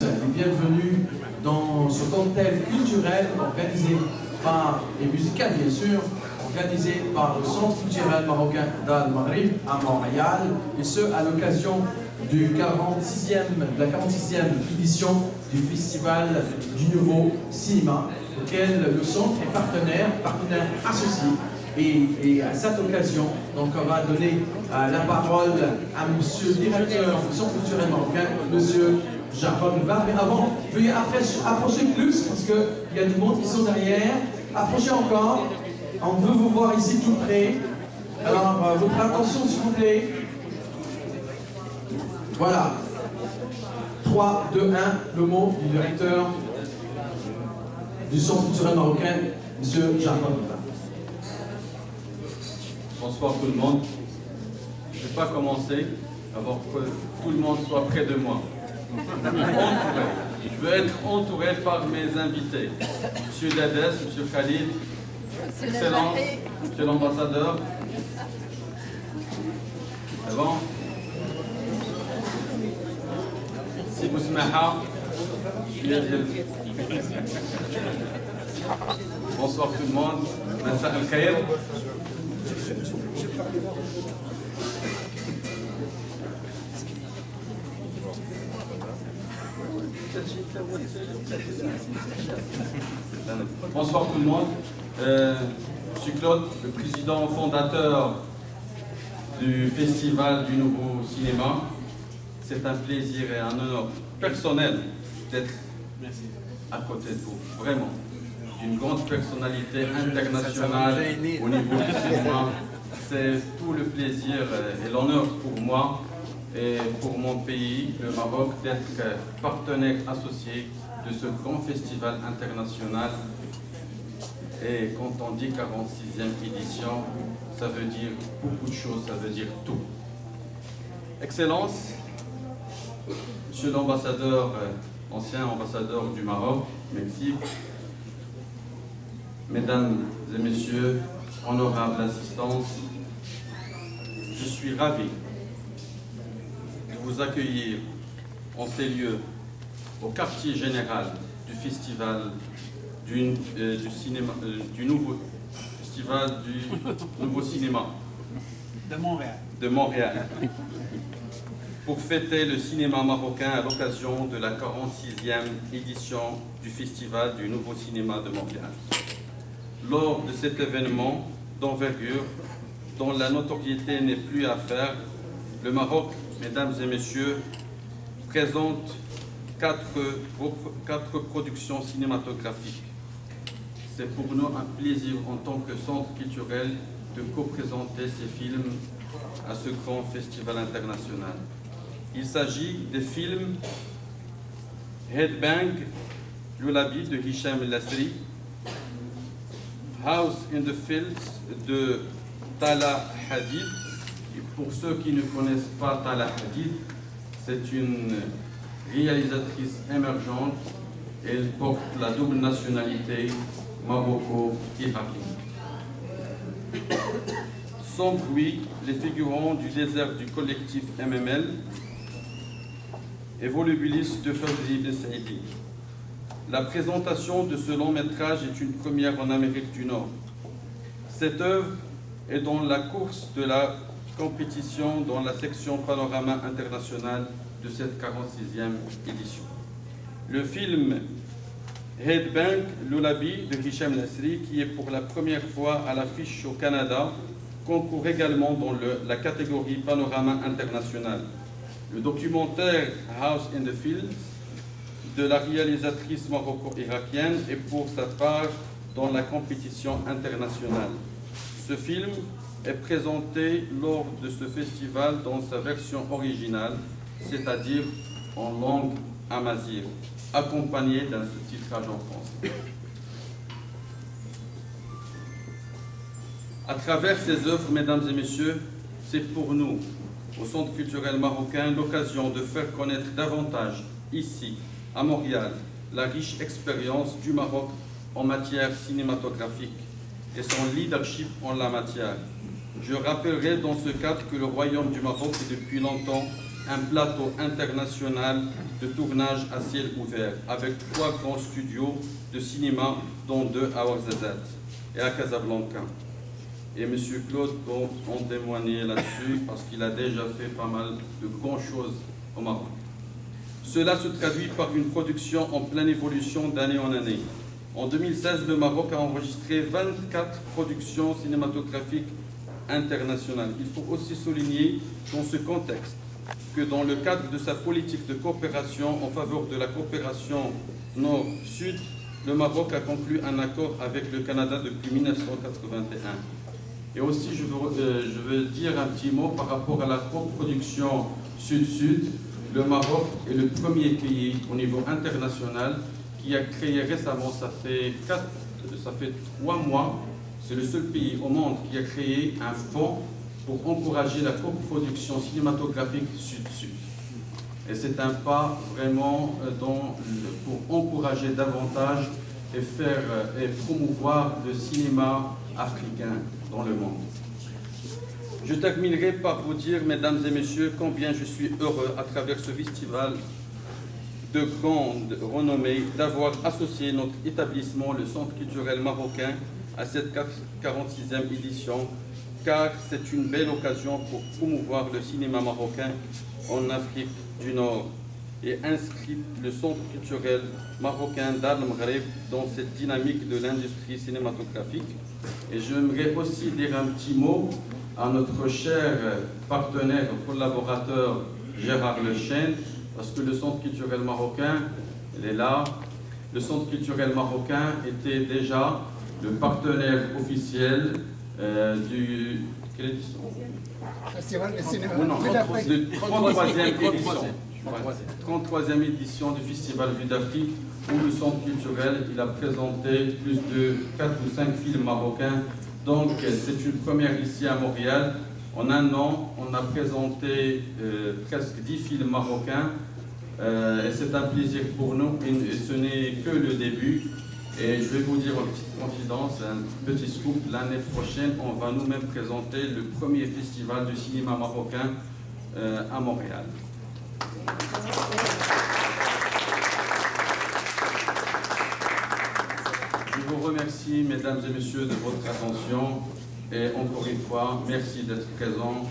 et bienvenue dans ce cocktail culturel organisé par, et musical bien sûr, organisé par le Centre culturel marocain d'Al Maghrib à Montréal, et ce à l'occasion de la 46e édition du Festival du Nouveau Cinéma, auquel le Centre est partenaire associé. Et à cette occasion, donc on va donner la parole à monsieur le directeur du Centre culturel marocain, monsieur Jacob Mba. Mais avant, veuillez approcher plus, parce qu'il y a du monde qui sont derrière. Approchez encore. On veut vous voir ici tout près. Alors, votre attention, s'il vous plaît. Voilà. 3, 2, 1, le mot du directeur du Centre culturel marocain, monsieur Jacob Mba. Bonsoir tout le monde. Je ne vais pas commencer avant que tout le monde soit près de moi. Entouré. Je veux être entouré par mes invités. Monsieur Dadès, Monsieur Khalid, Excellence, Monsieur l'ambassadeur. C'est bon? Si vous smaha. Bonsoir tout le monde. Masa al-Khair. Bonsoir tout le monde. Je suis Claude, le président fondateur du Festival du Nouveau Cinéma. C'est un plaisir et un honneur personnel d'être à côté de vous, vraiment. Une grande personnalité internationale au niveau du cinéma. C'est tout le plaisir et l'honneur pour moi et pour mon pays, le Maroc, d'être partenaire associé de ce grand festival international. Et quand on dit 46e édition, ça veut dire beaucoup de choses, ça veut dire tout. Excellence, Monsieur l'ambassadeur, ancien ambassadeur du Maroc, Mexique, Mesdames et Messieurs, honorable assistance, je suis ravi de vous accueillir en ces lieux, au quartier général du festival du nouveau cinéma de Montréal, pour fêter le cinéma marocain à l'occasion de la 46e édition du Festival du Nouveau Cinéma de Montréal. Lors de cet événement d'envergure, dont la notoriété n'est plus à faire, le Maroc, mesdames et messieurs, présente quatre productions cinématographiques. C'est pour nous un plaisir en tant que centre culturel de co-présenter ces films à ce grand festival international. Il s'agit des films Headbang, Lullaby de Hicham El Asri, House in the Fields de Tala Hadid. Et pour ceux qui ne connaissent pas Tala Hadid, c'est une réalisatrice émergente. Elle porte la double nationalité maroco-irakienne. Sans bruit, les figurants du désert du collectif MML et volubilis de Fawzi Ben Saidi. La présentation de ce long métrage est une première en Amérique du Nord. Cette œuvre est dans la course de la compétition dans la section Panorama international de cette 46e édition. Le film Headbang, Lullaby de Hicham El Asri, qui est pour la première fois à l'affiche au Canada, concourt également dans la catégorie Panorama international. Le documentaire House in the Fields de la réalisatrice maroco-irakienne est pour sa part dans la compétition internationale. Ce film est présenté lors de ce festival dans sa version originale, c'est-à-dire en langue amazigh, accompagné d'un sous-titrage en français. À travers ces œuvres, mesdames et messieurs, c'est pour nous, au Centre culturel marocain, l'occasion de faire connaître davantage, ici, à Montréal, la riche expérience du Maroc en matière cinématographique et son leadership en la matière. Je rappellerai dans ce cadre que le Royaume du Maroc est depuis longtemps un plateau international de tournage à ciel ouvert, avec 3 grands studios de cinéma, dont 2 à Ouarzazate et à Casablanca. Et M. Claude peut en témoigner là-dessus, parce qu'il a déjà fait pas mal de grandes choses au Maroc. Cela se traduit par une production en pleine évolution d'année en année. En 2016, le Maroc a enregistré 24 productions cinématographiques internationales. Il faut aussi souligner dans ce contexte que dans le cadre de sa politique de coopération en faveur de la coopération Nord-Sud, le Maroc a conclu un accord avec le Canada depuis 1981. Et aussi, je veux dire un petit mot par rapport à la coproduction Sud-Sud. Le Maroc est le premier pays au niveau international qui a créé récemment, ça fait 3 mois, c'est le seul pays au monde qui a créé un fonds pour encourager la coproduction cinématographique Sud-Sud. Et c'est un pas vraiment pour encourager davantage et promouvoir le cinéma africain dans le monde. Je terminerai par vous dire, mesdames et messieurs, combien je suis heureux à travers ce festival de grande renommée d'avoir associé notre établissement, le Centre culturel marocain, à cette 46e édition, car c'est une belle occasion pour promouvoir le cinéma marocain en Afrique du Nord et inscrire le Centre culturel marocain d'Al Maghreb dans cette dynamique de l'industrie cinématographique. Et j'aimerais aussi dire un petit mot à notre cher partenaire, collaborateur Gérard Lechêne, parce que le Centre culturel marocain, il est là. Le Centre culturel marocain était déjà le partenaire officiel du... Quelle édition ? Festival de cinéma. De 33e édition du Festival Vue d'Afrique, où le Centre culturel il a présenté plus de 4 ou 5 films marocains. Donc c'est une première ici à Montréal. En un an, on a présenté presque 10 films marocains. Et c'est un plaisir pour nous, et ce n'est que le début. Et je vais vous dire une petite confidence, un petit scoop. L'année prochaine, on va nous-mêmes présenter le premier festival du cinéma marocain à Montréal. Je vous remercie, mesdames et messieurs, de votre attention. Et encore une fois, merci d'être présents.